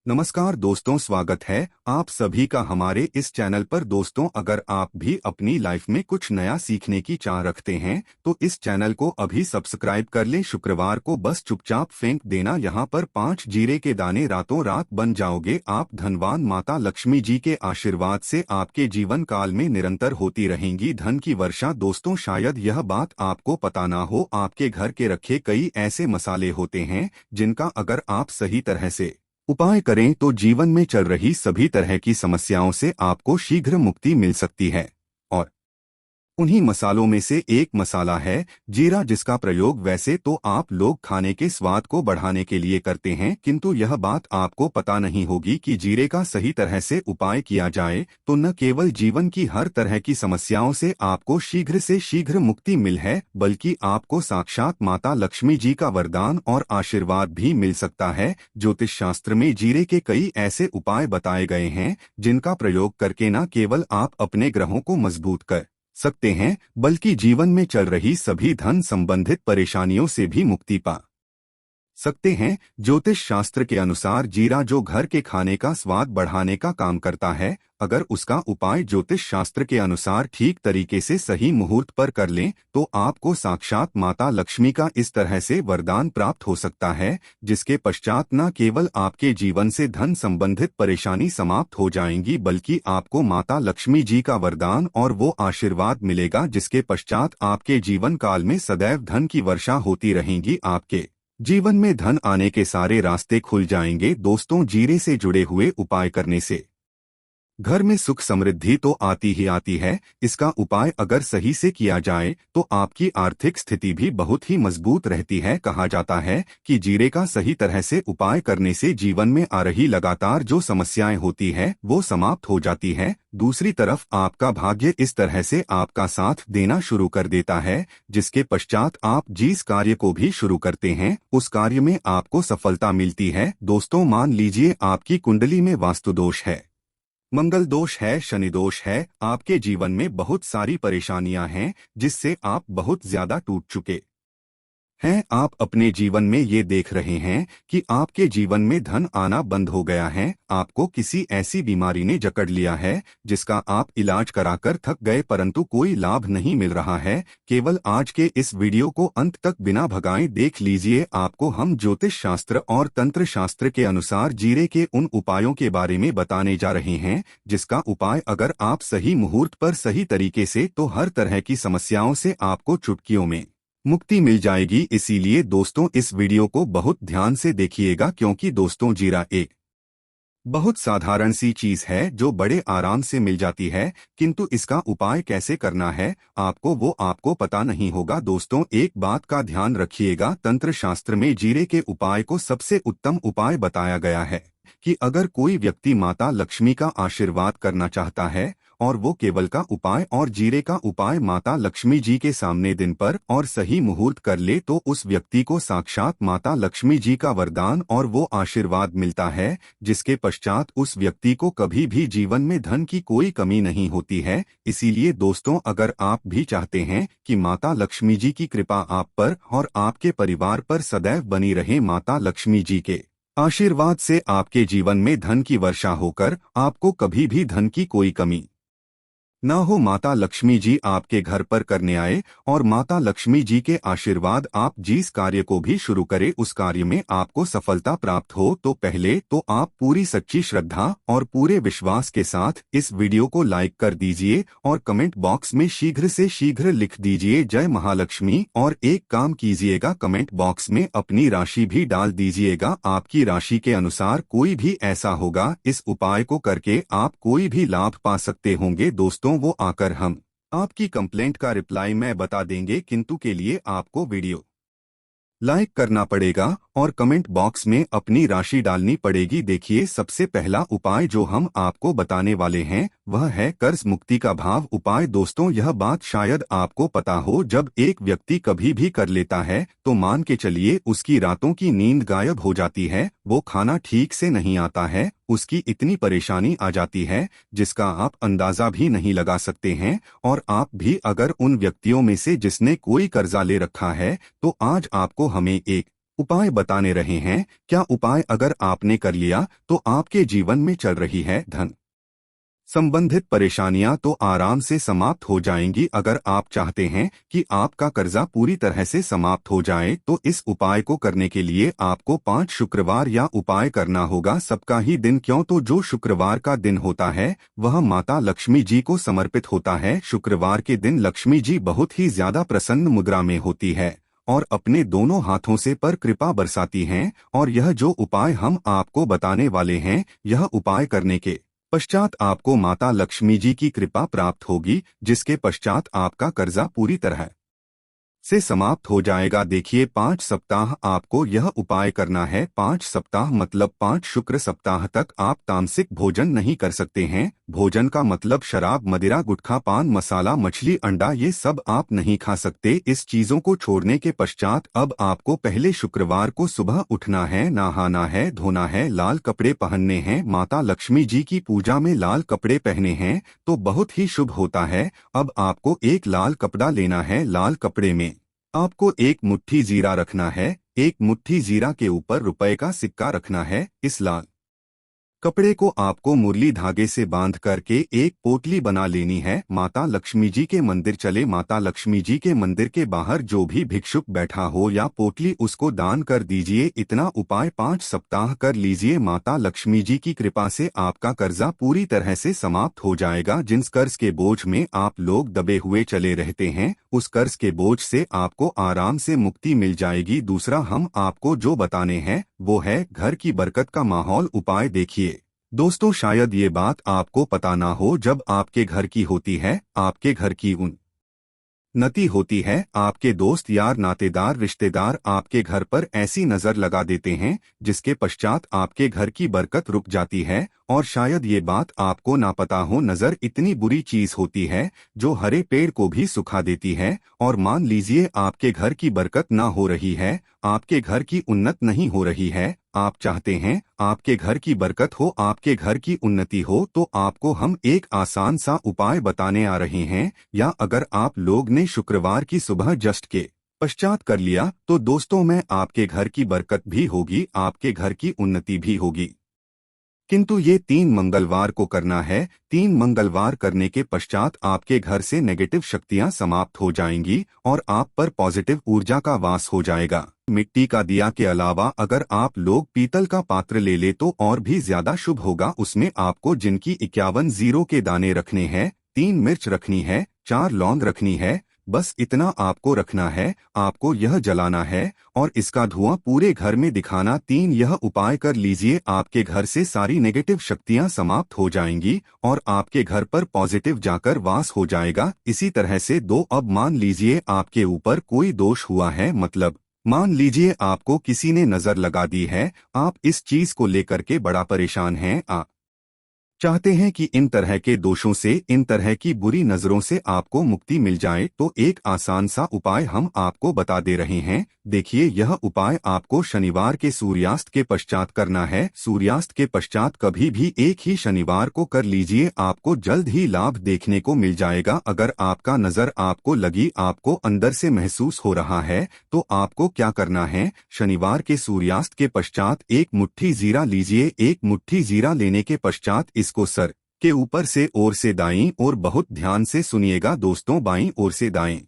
नमस्कार दोस्तों, स्वागत है आप सभी का हमारे इस चैनल पर। दोस्तों, अगर आप भी अपनी लाइफ में कुछ नया सीखने की चाह रखते हैं तो इस चैनल को अभी सब्सक्राइब कर लें। शुक्रवार को बस चुपचाप फेंक देना यहाँ पर 5 जीरे के दाने, रातों रात बन जाओगे आप धनवान। माता लक्ष्मी जी के आशीर्वाद से आपके जीवन काल में निरंतर होती रहेंगी धन की वर्षा। दोस्तों, शायद यह बात आपको पता ना हो, आपके घर के रखे कई ऐसे मसाले होते हैं जिनका अगर आप सही तरह से उपाय करें तो जीवन में चल रही सभी तरह की समस्याओं से आपको शीघ्र मुक्ति मिल सकती है। और उन्हीं मसालों में से एक मसाला है जीरा, जिसका प्रयोग वैसे तो आप लोग खाने के स्वाद को बढ़ाने के लिए करते हैं, किंतु यह बात आपको पता नहीं होगी कि जीरे का सही तरह से उपाय किया जाए तो न केवल जीवन की हर तरह की समस्याओं से आपको शीघ्र से शीघ्र मुक्ति मिल है, बल्कि आपको साक्षात माता लक्ष्मी जी का वरदान और आशीर्वाद भी मिल सकता है। ज्योतिष शास्त्र में जीरे के कई ऐसे उपाय बताए गए हैं जिनका प्रयोग करके न केवल आप अपने ग्रहों को मजबूत कर सकते हैं, बल्कि जीवन में चल रही सभी धन संबंधित परेशानियों से भी मुक्ति पा सकते हैं। ज्योतिष शास्त्र के अनुसार जीरा जो घर के खाने का स्वाद बढ़ाने का काम करता है, अगर उसका उपाय ज्योतिष शास्त्र के अनुसार ठीक तरीके से सही मुहूर्त पर कर लें तो आपको साक्षात माता लक्ष्मी का इस तरह से वरदान प्राप्त हो सकता है, जिसके पश्चात न केवल आपके जीवन से धन संबंधित परेशानी समाप्त हो जाएंगी, बल्कि आपको माता लक्ष्मी जी का वरदान और वो आशीर्वाद मिलेगा जिसके पश्चात आपके जीवन काल में सदैव धन की वर्षा होती रहेगी। आपके जीवन में धन आने के सारे रास्ते खुल जाएंगे। दोस्तों, जीरे से जुड़े हुए उपाय करने से घर में सुख समृद्धि तो आती ही आती है, इसका उपाय अगर सही से किया जाए तो आपकी आर्थिक स्थिति भी बहुत ही मजबूत रहती है। कहा जाता है कि जीरे का सही तरह से उपाय करने से जीवन में आ रही लगातार जो समस्याएं होती है वो समाप्त हो जाती है। दूसरी तरफ आपका भाग्य इस तरह से आपका साथ देना शुरू कर देता है, जिसके पश्चात आप जिस कार्य को भी शुरू करते हैं उस कार्य में आपको सफलता मिलती है। दोस्तों, मान लीजिए आपकी कुंडली में वास्तु दोष है, मंगल दोष है, शनि दोष है, आपके जीवन में बहुत सारी परेशानियां हैं जिससे आप बहुत ज्यादा टूट चुके हैं। आप अपने जीवन में ये देख रहे हैं कि आपके जीवन में धन आना बंद हो गया है, आपको किसी ऐसी बीमारी ने जकड़ लिया है जिसका आप इलाज कराकर थक गए परंतु कोई लाभ नहीं मिल रहा है। केवल आज के इस वीडियो को अंत तक बिना भगाए देख लीजिए। आपको हम ज्योतिष शास्त्र और तंत्र शास्त्र के अनुसार जीरे के उन उपायों के बारे में बताने जा रहे हैं जिसका उपाय अगर आप सही मुहूर्त पर सही तरीके से तो हर तरह की समस्याओं से आपको चुटकियों में मुक्ति मिल जाएगी। इसीलिए दोस्तों, इस वीडियो को बहुत ध्यान से देखिएगा, क्योंकि दोस्तों जीरा एक बहुत साधारण सी चीज है जो बड़े आराम से मिल जाती है, किंतु इसका उपाय कैसे करना है आपको पता नहीं होगा। दोस्तों, एक बात का ध्यान रखिएगा, तंत्र शास्त्र में जीरे के उपाय को सबसे उत्तम उपाय बताया गया है कि अगर कोई व्यक्ति माता लक्ष्मी का आशीर्वाद करना चाहता है और वो केवल का उपाय और जीरे का उपाय माता लक्ष्मी जी के सामने दिन पर और सही मुहूर्त कर ले तो उस व्यक्ति को साक्षात माता लक्ष्मी जी का वरदान और वो आशीर्वाद मिलता है, जिसके पश्चात उस व्यक्ति को कभी भी जीवन में धन की कोई कमी नहीं होती है। इसीलिए दोस्तों, अगर आप भी चाहते हैं कि माता लक्ष्मी जी की कृपा आप पर और आपके परिवार पर सदैव बनी रहे, माता लक्ष्मी जी के आशीर्वाद से आपके जीवन में धन की वर्षा होकर आपको कभी भी धन की कोई कमी ना हो, माता लक्ष्मी जी आपके घर पर करने आए और माता लक्ष्मी जी के आशीर्वाद आप जिस कार्य को भी शुरू करें उस कार्य में आपको सफलता प्राप्त हो, तो पहले तो आप पूरी सच्ची श्रद्धा और पूरे विश्वास के साथ इस वीडियो को लाइक कर दीजिए और कमेंट बॉक्स में शीघ्र से शीघ्र लिख दीजिए जय महालक्ष्मी। और एक काम कीजिएगा, कमेंट बॉक्स में अपनी राशि भी डाल दीजिएगा। आपकी राशि के अनुसार कोई भी ऐसा होगा, इस उपाय को करके आप कोई भी लाभ पा सकते होंगे। दोस्तों, वो आकर हम आपकी कंप्लेंट का रिप्लाई मैं बता देंगे, किंतु के लिए आपको वीडियो लाइक करना पड़ेगा और कमेंट बॉक्स में अपनी राशि डालनी पड़ेगी। देखिए, सबसे पहला उपाय जो हम आपको बताने वाले हैं वह है कर्ज मुक्ति का भाव उपाय। दोस्तों, यह बात शायद आपको पता हो, जब एक व्यक्ति कभी भी कर लेता है तो मान के चलिए उसकी रातों की नींद गायब हो जाती है, वो खाना ठीक से नहीं आता है, उसकी इतनी परेशानी आ जाती है जिसका आप अंदाजा भी नहीं लगा सकते हैं। और आप भी अगर उन व्यक्तियों में से जिसने कोई कर्जा ले रखा है तो आज आपको हमें एक उपाय बताने रहे हैं। क्या उपाय अगर आपने कर लिया तो आपके जीवन में चल रही है धन संबंधित परेशानियां तो आराम से समाप्त हो जाएंगी। अगर आप चाहते हैं कि आपका कर्जा पूरी तरह से समाप्त हो जाए तो इस उपाय को करने के लिए आपको 5 शुक्रवार या उपाय करना होगा। सबका ही दिन क्यों, तो जो शुक्रवार का दिन होता है वह माता लक्ष्मी जी को समर्पित होता है। शुक्रवार के दिन लक्ष्मी जी बहुत ही ज्यादा प्रसन्न मुद्रा में होती है और अपने दोनों हाथों से पर कृपा बरसाती हैं। और यह जो उपाय हम आपको बताने वाले हैं, यह उपाय करने के पश्चात आपको माता लक्ष्मी जी की कृपा प्राप्त होगी, जिसके पश्चात आपका कर्जा पूरी तरह से समाप्त हो जाएगा। देखिए, 5 सप्ताह आपको यह उपाय करना है। 5 सप्ताह मतलब 5 शुक्र सप्ताह तक आप तामसिक भोजन नहीं कर सकते हैं। भोजन का मतलब शराब, मदिरा, गुटखा, पान मसाला, मछली, अंडा, ये सब आप नहीं खा सकते। इस चीजों को छोड़ने के पश्चात अब आपको पहले शुक्रवार को सुबह उठना है, नहाना है, धोना है, लाल कपड़े पहनने हैं, माता लक्ष्मी जी की पूजा में लाल कपड़े पहने हैं तो बहुत ही शुभ होता है। अब आपको एक लाल कपड़ा लेना है। लाल कपड़े में आपको एक मुट्ठी जीरा रखना है। एक मुट्ठी जीरा के ऊपर रुपए का सिक्का रखना है। इस लाल कपड़े को आपको मुरली धागे से बांध करके एक पोटली बना लेनी है। माता लक्ष्मी जी के मंदिर चले। माता लक्ष्मी जी के मंदिर के बाहर जो भी भिक्षुक बैठा हो या पोटली, उसको दान कर दीजिए। इतना उपाय 5 सप्ताह कर लीजिए। माता लक्ष्मी जी की कृपा से आपका कर्जा पूरी तरह से समाप्त हो जाएगा। जिस कर्ज के बोझ में आप लोग दबे हुए चले रहते हैं, उस कर्ज के बोझ से आपको आराम से मुक्ति मिल जाएगी। दूसरा हम आपको जो बताने हैं वो है घर की बरकत का माहौल उपाय। देखिए दोस्तों, शायद ये बात आपको पता ना हो, जब आपके घर की होती है, आपके घर की उन्नति होती है, आपके दोस्त यार नातेदार रिश्तेदार आपके घर पर ऐसी नजर लगा देते हैं जिसके पश्चात आपके घर की बरकत रुक जाती है। और शायद ये बात आपको ना पता हो, नजर इतनी बुरी चीज होती है जो हरे पेड़ को भी सुखा देती है। और मान लीजिए आपके घर की बरकत ना हो रही है, आपके घर की उन्नत नहीं हो रही है, आप चाहते हैं आपके घर की बरकत हो, आपके घर की उन्नति हो, तो आपको हम एक आसान सा उपाय बताने आ रहे हैं। या अगर आप लोग ने शुक्रवार की सुबह जस्ट के पश्चात कर लिया तो दोस्तों में आपके घर की बरकत भी होगी, आपके घर की उन्नति भी होगी। किंतु ये 3 मंगलवार को करना है। 3 मंगलवार करने के पश्चात आपके घर से नेगेटिव शक्तियां समाप्त हो जाएंगी और आप पर पॉजिटिव ऊर्जा का वास हो जाएगा। मिट्टी का दिया के अलावा अगर आप लोग पीतल का पात्र ले ले तो और भी ज्यादा शुभ होगा। उसमें आपको जिनकी 51 जीरो के दाने रखने हैं, 3 मिर्च रखनी है, 4 लौंग रखनी है, बस इतना आपको रखना है। आपको यह जलाना है और इसका धुआं पूरे घर में दिखाना। 3 यह उपाय कर लीजिए, आपके घर से सारी नेगेटिव शक्तियां समाप्त हो जाएंगी और आपके घर पर पॉजिटिव जाकर वास हो जाएगा। इसी तरह से 2 अब मान लीजिए आपके ऊपर कोई दोष हुआ है, मतलब मान लीजिए आपको किसी ने नजर लगा दी है, आप इस चीज को लेकर के बड़ा परेशान हैं, चाहते हैं कि इन तरह के दोषों से, इन तरह की बुरी नजरों से आपको मुक्ति मिल जाए, तो एक आसान सा उपाय हम आपको बता दे रहे हैं। देखिए, यह उपाय आपको शनिवार के सूर्यास्त के पश्चात करना है। सूर्यास्त के पश्चात कभी भी एक ही शनिवार को कर लीजिए, आपको जल्द ही लाभ देखने को मिल जाएगा। अगर आपका नजर आपको लगी, आपको अंदर से महसूस हो रहा है, तो आपको क्या करना है, शनिवार के सूर्यास्त के पश्चात एक मुट्ठी जीरा लीजिए। एक मुट्ठी जीरा लेने के पश्चात इसको सर के ऊपर से ओर से दाईं ओर, बहुत ध्यान से सुनिएगा दोस्तों, बाईं ओर से दाएं,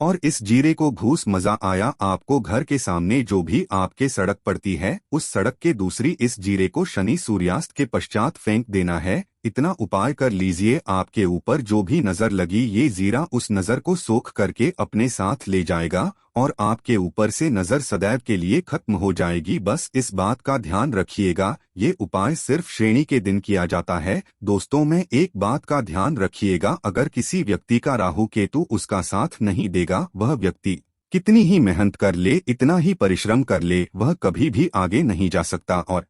और इस जीरे को घूस मजा आया आपको घर के सामने जो भी आपके सड़क पड़ती है, उस सड़क के दूसरी इस जीरे को शनि सूर्यास्त के पश्चात फेंक देना है। इतना उपाय कर लीजिए, आपके ऊपर जो भी नजर लगी, ये जीरा उस नजर को सोख करके अपने साथ ले जाएगा और आपके ऊपर से नजर सदैव के लिए खत्म हो जाएगी। बस इस बात का ध्यान रखिएगा, ये उपाय सिर्फ श्रेणी के दिन किया जाता है। दोस्तों में एक बात का ध्यान रखिएगा, अगर किसी व्यक्ति का राहु केतु उसका साथ नहीं देगा, वह व्यक्ति कितनी ही मेहनत कर ले, इतना ही परिश्रम कर ले, वह कभी भी आगे नहीं जा सकता। और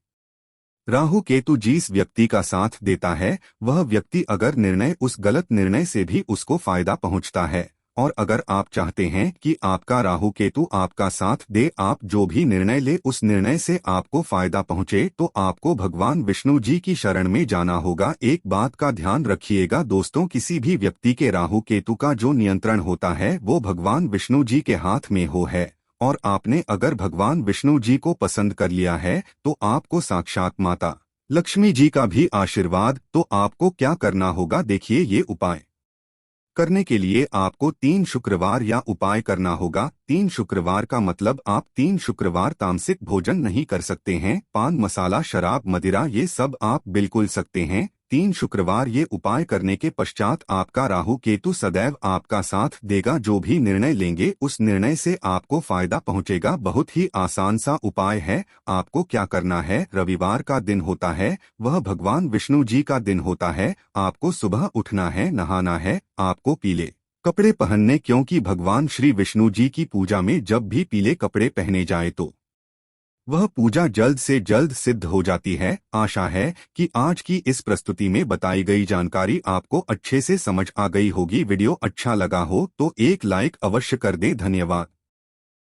राहु केतु जिस व्यक्ति का साथ देता है, वह व्यक्ति अगर निर्णय, उस गलत निर्णय से भी उसको फायदा पहुंचता है। और अगर आप चाहते हैं कि आपका राहु केतु आपका साथ दे, आप जो भी निर्णय ले उस निर्णय से आपको फायदा पहुंचे, तो आपको भगवान विष्णु जी की शरण में जाना होगा। एक बात का ध्यान रखिएगा दोस्तों, किसी भी व्यक्ति के राहु केतु का जो नियंत्रण होता है वो भगवान विष्णु जी के हाथ में हो है। और आपने अगर भगवान विष्णु जी को पसंद कर लिया है तो आपको साक्षात माता लक्ष्मी जी का भी आशीर्वाद। तो आपको क्या करना होगा, देखिए ये उपाय करने के लिए आपको 3 शुक्रवार या उपाय करना होगा। 3 शुक्रवार का मतलब आप 3 शुक्रवार तामसिक भोजन नहीं कर सकते हैं। पान मसाला शराब मदिरा ये सब आप बिल्कुल सकते हैं। 3 शुक्रवार ये उपाय करने के पश्चात आपका राहु केतु सदैव आपका साथ देगा। जो भी निर्णय लेंगे उस निर्णय से आपको फायदा पहुंचेगा। बहुत ही आसान सा उपाय है। आपको क्या करना है, रविवार का दिन होता है, वह भगवान विष्णु जी का दिन होता है। आपको सुबह उठना है, नहाना है, आपको पीले कपड़े पहनने, क्योंकि भगवान श्री विष्णु जी की पूजा में जब भी पीले कपड़े पहने जाए तो वह पूजा जल्द से जल्द सिद्ध हो जाती है। आशा है कि आज की इस प्रस्तुति में बताई गई जानकारी आपको अच्छे से समझ आ गई होगी। वीडियो अच्छा लगा हो तो एक लाइक अवश्य कर दें। धन्यवाद।